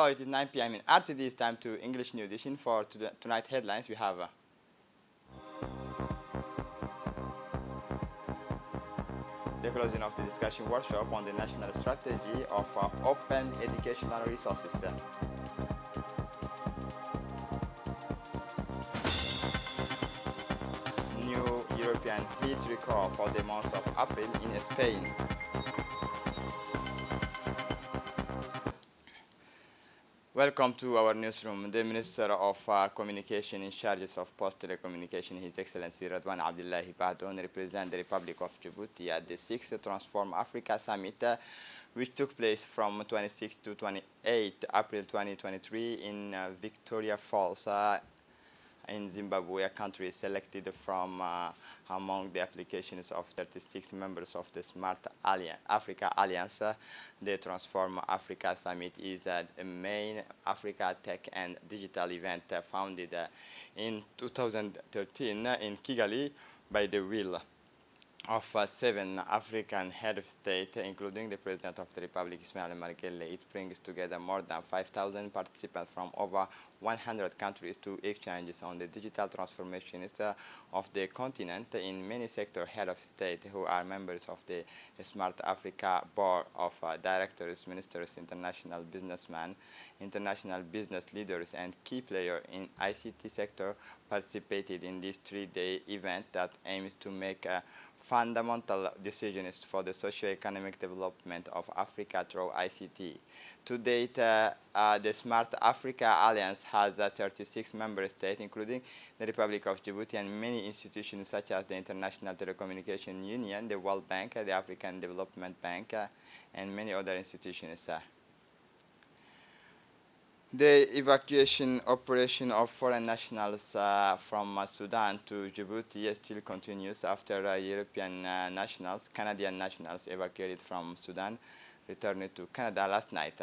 Hello, it is 9 p.m. in RTD. It's time to English New Edition for tonight headlines. We have the closing of the discussion workshop on the national strategy of open educational resources. New European heat record for the month of April in Spain. Welcome to our newsroom. The Minister of Communication in charge of Post Telecommunication, His Excellency Radwan Abdullahi Bahdoun, represents the Republic of Djibouti at the 6th Transform Africa Summit, which took place from 26 to 28 April 2023 in Victoria Falls, in Zimbabwe, a country selected from among the applications of 36 members of the Smart Africa Alliance. The Transform Africa Summit is a main Africa tech and digital event founded in 2013 in Kigali by the will of 7 African head of state, including the President of the Republic, Ismail Omar Guelleh. It brings together more than 5,000 participants from over 100 countries to exchanges on the digital transformations of the continent in many sectors. Head of state who are members of the Smart Africa Board of Directors, ministers, international businessmen, international business leaders, and key players in ICT sector participated in this 3-day event that aims to make fundamental decisions for the socio-economic development of Africa through ICT. To date, the Smart Africa Alliance has 36 member states, including the Republic of Djibouti and many institutions such as the International Telecommunication Union, the World Bank, the African Development Bank, and many other institutions. The evacuation operation of foreign nationals from Sudan to Djibouti still continues after European nationals, Canadian nationals evacuated from Sudan, returned to Canada last night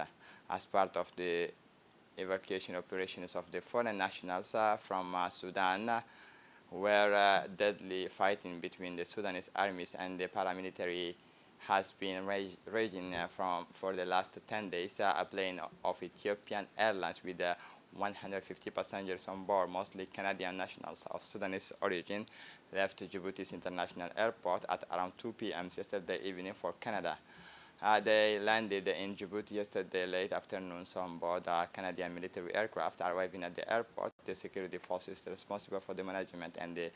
as part of the evacuation operations of the foreign nationals from Sudan, where deadly fighting between the Sudanese armies and the paramilitary has been raging for the last 10 days. A plane of Ethiopian Airlines with 150 passengers on board, mostly Canadian nationals of Sudanese origin, left Djibouti's international airport at around 2 p.m. yesterday evening for Canada. They landed in Djibouti yesterday late afternoon on board a Canadian military aircraft. Arriving at the airport, the security forces responsible for the management and the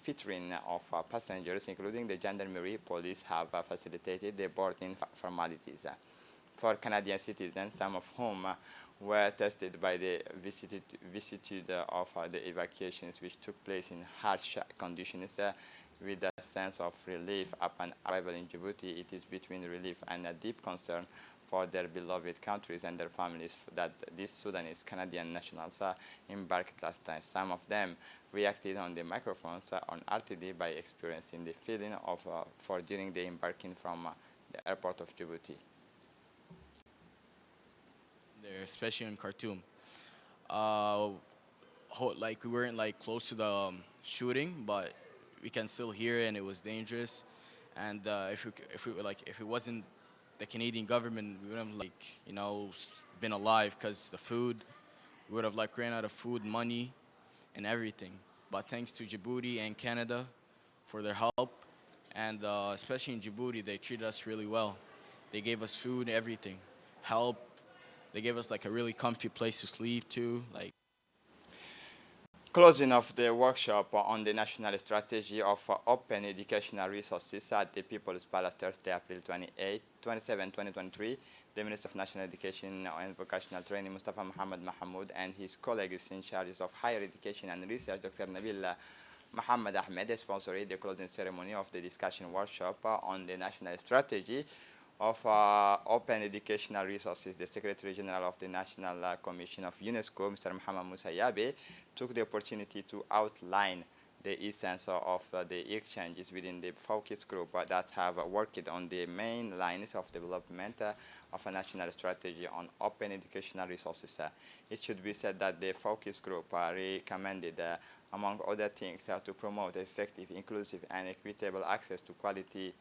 featuring of passengers, including the gendarmerie police, have facilitated the boarding formalities for Canadian citizens, some of whom were tested by the vicissitude of the evacuations, which took place in harsh conditions. With a sense of relief upon arrival in Djibouti, it is between relief and a deep concern for their beloved countries and their families that these Sudanese Canadian nationals embarked last time. Some of them reacted on the microphones on RTD by experiencing the feeling of for during the embarking from the airport of Djibouti. There, especially in Khartoum. Like we weren't like close to the shooting, but we can still hear it, and it was dangerous. And if it wasn't the Canadian government, we would have been alive because the food, we would have like ran out of food, money, and everything. But thanks to Djibouti and Canada for their help, and especially in Djibouti, they treated us really well. They gave us food, everything, help. They gave us like a really comfy place to sleep too. Like Closing of the workshop on the national strategy of open educational resources at the People's Palace Thursday, April 27, 2023, the Minister of National Education and Vocational Training, Mustafa Mohamed Mahmoud, and his colleagues in charge of higher education and research, Dr. Nabil Mohammed Ahmed, sponsored the closing ceremony of the discussion workshop on the national strategy of open educational resources. The Secretary General of the National Commission of UNESCO, Mr. Mohamed Musa Yabe, took the opportunity to outline the essence of the exchanges within the focus group that have worked on the main lines of development of a national strategy on open educational resources. It should be said that the focus group recommended, among other things, to promote effective, inclusive, and equitable access to quality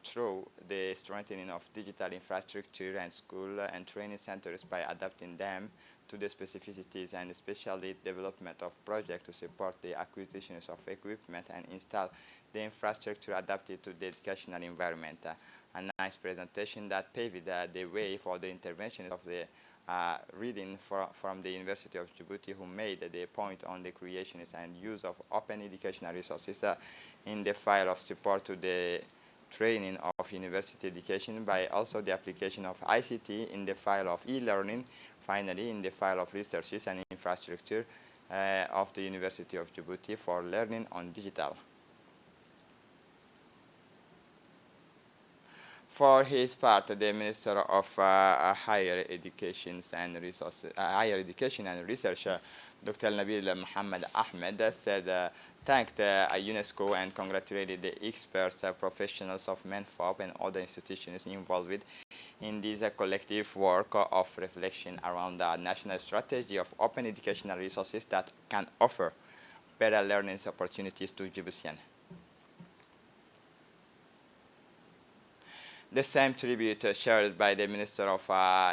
through the strengthening of digital infrastructure and school and training centers by adapting them to the specificities and especially development of projects to support the acquisitions of equipment and install the infrastructure adapted to the educational environment. A nice presentation that paved the way for the interventions of the reading from the University of Djibouti, who made the point on the creation and use of open educational resources in the file of support to the training of university education by also the application of ICT in the file of e-learning, finally in the file of researches and infrastructure of the University of Djibouti for learning on digital. For his part, the Minister of Higher Education and Research, Dr. Nabil Mohammed Ahmed, said thanked UNESCO and congratulated the experts, professionals of MENFOP and other institutions involved in this collective work of reflection around the national strategy of open educational resources that can offer better learning opportunities to Djiboutians. The same tribute shared by the Minister of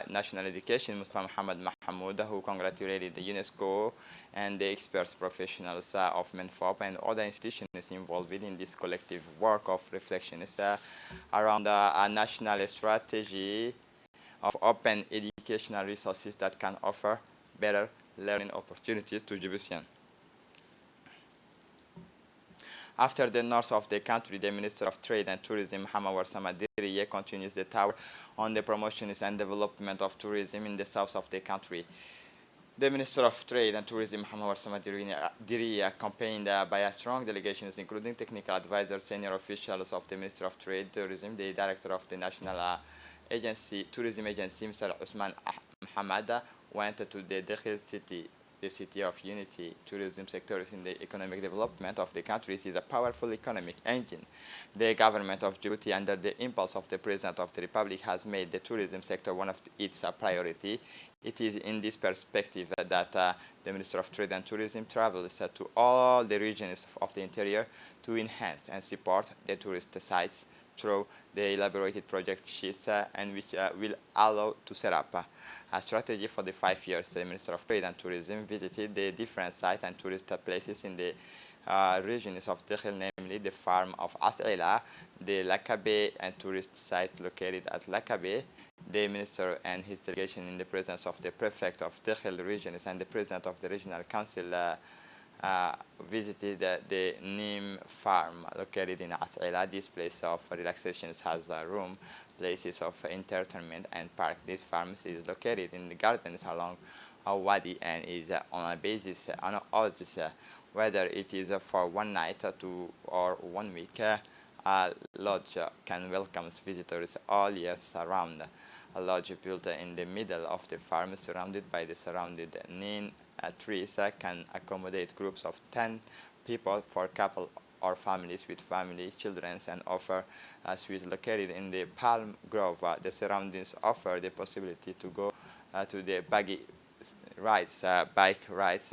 National Education, Mustafa Mohammed Mahmoud, who congratulated the UNESCO and the experts professionals of MENFOP and other institutions involved in this collective work of reflection around a national strategy of open educational resources that can offer better learning opportunities to Djiboutians. After the north of the country, the Minister of Trade and Tourism, Mohamed Warsama Diriye, continues the tour on the promotions and development of tourism in the south of the country. The Minister of Trade and Tourism, Mohamed Warsama Diriye, accompanied by a strong delegation, including technical advisors, senior officials of the Ministry of Trade, Tourism, the Director of the National Tourism Agency, Mr. Usman Mohammed, went to the Dakhil city. The city of unity. Tourism sector in the economic development of the countries is a powerful economic engine. The government of Djibouti, under the impulse of the President of the Republic, has made the tourism sector one of its priority. It is in this perspective that the Minister of Trade and Tourism travels to all the regions of the interior to enhance and support the tourist sites through the elaborated project sheets and which will allow to set up a strategy for the 5 years. The Minister of Trade and Tourism visited the different sites and tourist places in the regions of Dakhil, namely the farm of As'ila, the Lakabe and tourist site located at Lakabe. The Minister and his delegation in the presence of the Prefect of Dakhil regions and the President of the Regional Council visited the Neem farm located in As'ila. This place of relaxation has a room, places of entertainment and park. This farm is located in the gardens along a wadi and is on a basis, on all this, whether it is for 1 night or 1 week. A lodge can welcome visitors all years around. A lodge built in the middle of the farm, surrounded by the surrounded neem trees, can accommodate groups of 10 people for couple or families with family, children, and offer a suite located in the palm grove. The surroundings offer the possibility to go to the buggy rides, bike rides,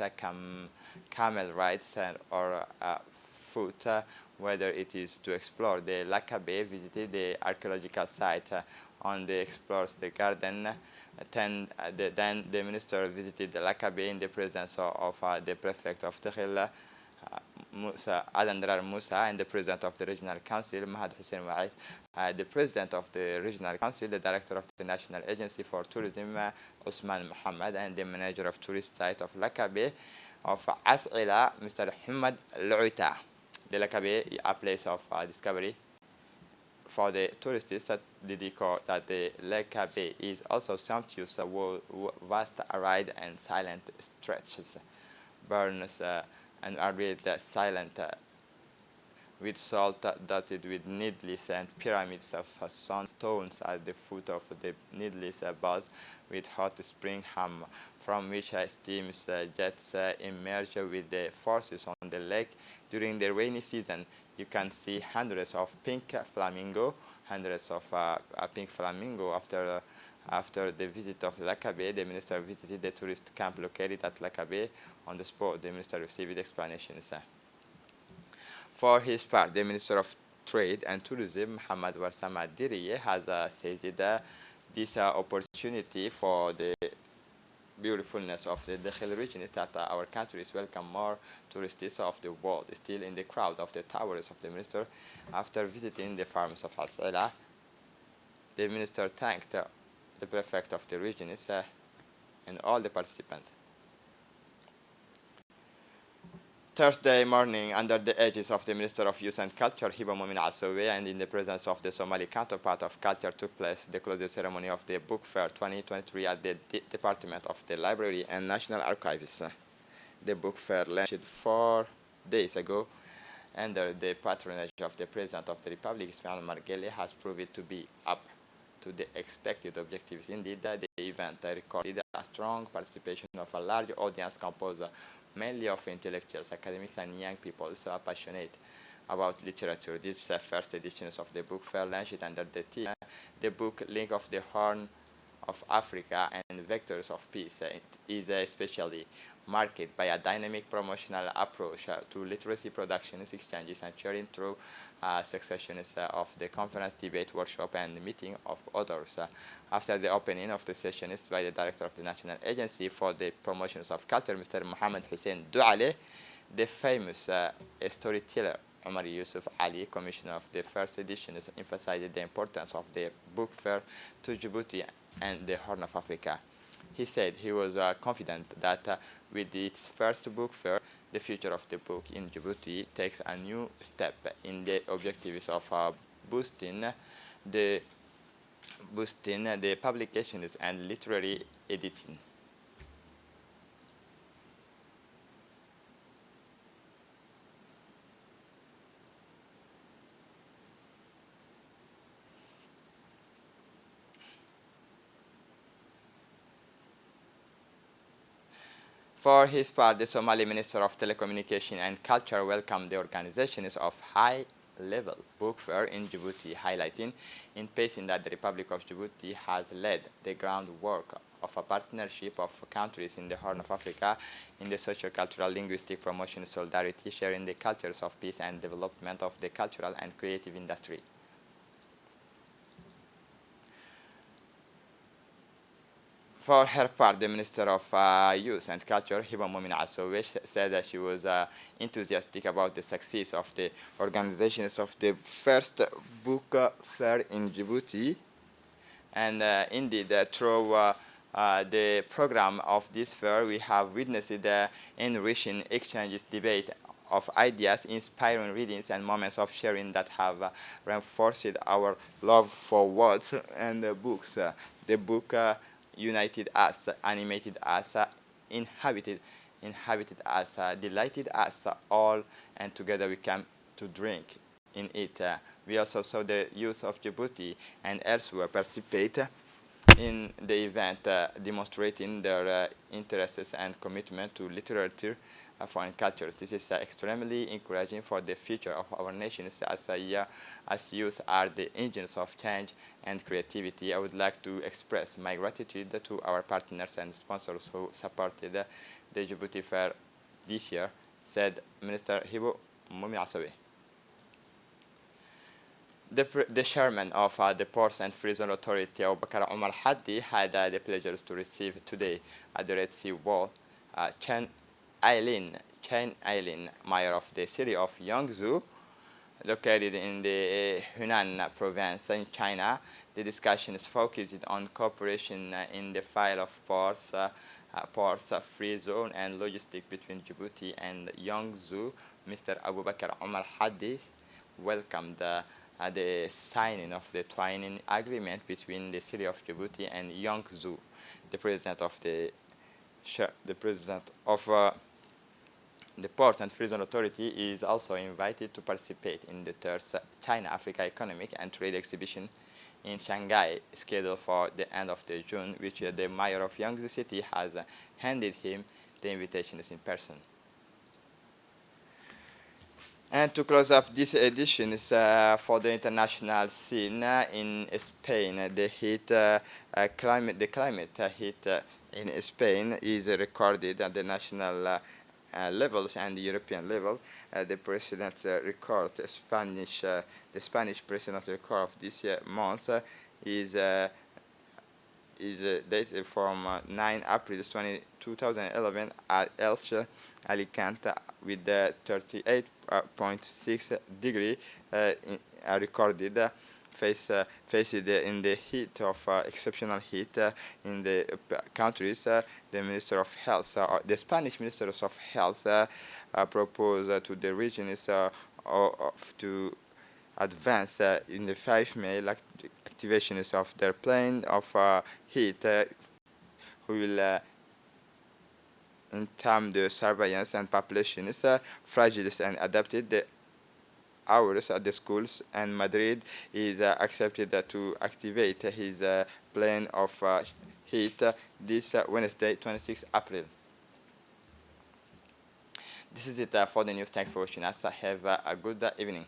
camel rides, or foot, whether it is to explore the Lakabe, visited the archaeological site on the explores the garden. Then the minister visited the Lakabe in the presence of the prefect of Dakhil, Musa Adandrar Musa, and the president of the regional council, Mahad Hussein Wa'is, the president of the regional council, the director of the National Agency for Tourism, Usman Mohammed, and the manager of tourist site of Lakabe of As'ila, Mr. Hamad Lu'ita. The Lakabe, a place of discovery for the tourists, the decor that the Lakabe is also sumptuous, vast arid and silent stretches, burns and arid silent, with salt dotted with needles and pyramids of sandstones at the foot of the needless buzz with hot spring hum, from which steam jets emerge with the forces on the lake. During the rainy season, you can see hundreds of pink flamingo after the visit of Lakabe. The minister visited the tourist camp located at Lakabe. On the spot, the minister received explanations. For his part, the Minister of Trade and Tourism, Mohamed Warsama Diriye, has seized this opportunity for the beautifulness of the Dakhil region is that our countries welcome more tourists of the world. Still in the crowd of the towers of the minister, after visiting the farms of As'ila, the minister thanked the prefect of the region and all the participants. Thursday morning, under the aegis of the Minister of Youth and Culture, Hiba Momin Asawi, and in the presence of the Somali counterpart of culture, took place the closing ceremony of the Book Fair 2023 at the Department of the Library and National Archives. The Book Fair launched 4 days ago under the patronage of the President of the Republic, Ismail Margele, has proved to be up to the expected objectives. Indeed, the event recorded a strong participation of a large audience composed mainly of intellectuals, academics, and young people so passionate about literature. This first edition of the book fair launched under the theme, the book Link of the Horn of Africa and Vectors of Peace. It is especially marked by a dynamic promotional approach to literacy productions, exchanges, and sharing through successions of the conference, debate, workshop, and meeting of authors. After the opening of the sessions by the director of the National Agency for the Promotions of Culture, Mr. Mohammed Hussein Douale, the famous storyteller Omar Yusuf Ali, commissioner of the first edition, emphasized the importance of the book fair to Djibouti and the Horn of Africa. He said he was confident that with its first book fair, the future of the book in Djibouti takes a new step in the objectives of boosting the publications and literary editing. For his part, the Somali Minister of Telecommunication and Culture welcomed the organizations of high-level book fair in Djibouti, highlighting in passing that the Republic of Djibouti has led the groundwork of a partnership of countries in the Horn of Africa in the socio-cultural, linguistic promotion, solidarity, sharing the cultures of peace and development of the cultural and creative industry. For her part, the Minister of Youth and Culture, Hiba Momin Asowish, said that she was enthusiastic about the success of the organizations of the first book fair in Djibouti. And indeed, through the program of this fair, we have witnessed the enriching exchanges, debate of ideas, inspiring readings, and moments of sharing that have reinforced our love for words and books. The book united us, animated us, inhabited us, delighted us all, and together we came to drink in it. We also saw the youth of Djibouti and elsewhere participate in the event, demonstrating their interests and commitment to literature, foreign cultures. This is extremely encouraging for the future of our nations as youth are the engines of change and creativity. I would like to express my gratitude to our partners and sponsors who supported the Djibouti Fair this year, said Minister Hibo Momi Asawi. The chairman of the Ports and Free Zone Authority, Abubakar Omar Haddi, had the pleasure to receive today at the Red Sea Wall Chen Ailin, mayor of the city of Yangzhou, located in the Hunan province in China. The discussion is focused on cooperation in the field of ports, free zone, and logistics between Djibouti and Yangzhou. Mr. Abubakar Omar Haddi welcomed the signing of the twinning agreement between the city of Djibouti and Yangzhou. The president of the Port and Free Zone Authority is also invited to participate in the third China-Africa Economic and Trade Exhibition in Shanghai, scheduled for the end of June, which the mayor of Yangzhou City has handed him the invitations in person. And to close up this edition is for the international scene in Spain. The climate heat in Spain is recorded at the national levels and the European level. The president record, the Spanish president record of this month is dated from 9 April 2011 at Elche, Alicante, with the 38.6 degree recorded. Faced in the heat of exceptional heat in the countries, the Minister of Health, the Spanish Ministers of Health, proposed to the regions to advance in the 5 May activations of their plan of heat, who will in terms the surveillance and population is fragile and adapted. The hours at the schools, and Madrid is accepted to activate his plan of heat this Wednesday, 26 April. This is it for the news. Thanks for watching us. Have a good evening.